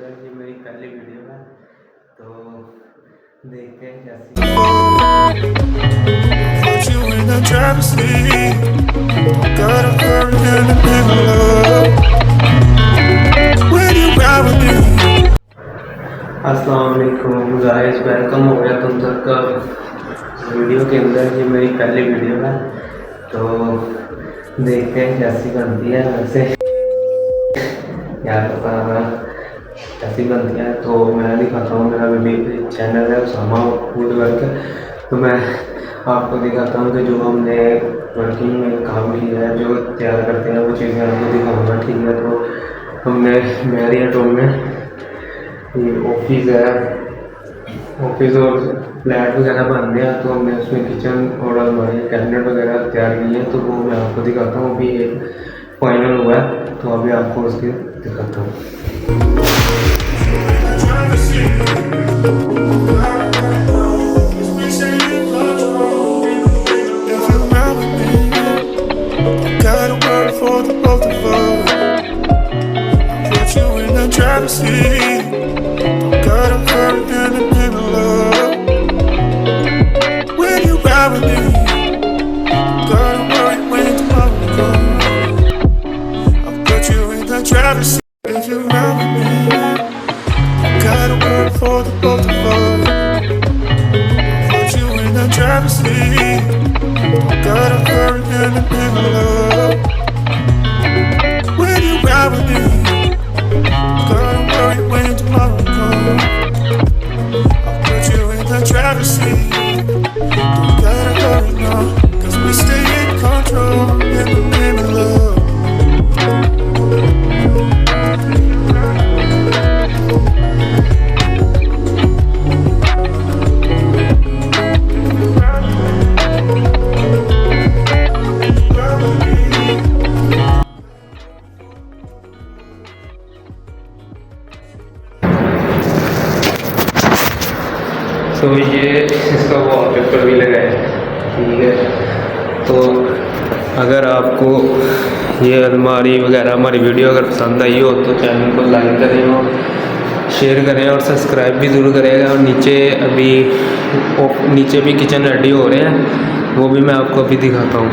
अंदर ये मेरी पहली वीडियो है, तो देखते हैं कैसी। अस्सलाम वालेकुम गाइस, वेलकम हो गया तुम सबका वीडियो के अंदर। ये मेरी पहली वीडियो है, तो देखते हैं कैसी बनती है। वैसे यार पता कैसी बनती है तो मैं दिखाता हूँ। मेरा भी चैनल है उसामा फूड वर्क, तो मैं आपको दिखाता हूँ कि जो हमने वर्किंग में काम किया है, जो तैयार करते हैं वो चीज़ें आपको दिखाऊंगा, ठीक है। तो हमने मैरियट होम में ये ऑफिस है, ऑफिस और फ्लैट वगैरह बन रहे हैं, तो हमने उसमें किचन और अलमारी कैबिनेट वगैरह तैयार किए हैं, तो वो मैं आपको दिखाता हूँ। अभी एक फाइनल हुआ है, तो अभी आपको उसके दिखाता हूँ। If you ride with me, gotta work for the both of us. Put you in the driver's seat, gotta hurry in the middle of. When you ride with me, gotta worry when tomorrow comes. I'll put you in the driver's seat, gotta hurry now, 'cause we stay in control in the middle of. तो ये इसका wallpaper भी लगा है, ठीक है। तो अगर आपको ये अलमारी वगैरह हमारी वीडियो अगर पसंद आई हो तो चैनल को लाइक करें और शेयर करें और सब्सक्राइब भी ज़रूर करेगा। और नीचे भी किचन रेडी हो रहे हैं, वो भी मैं आपको अभी दिखाता हूँ।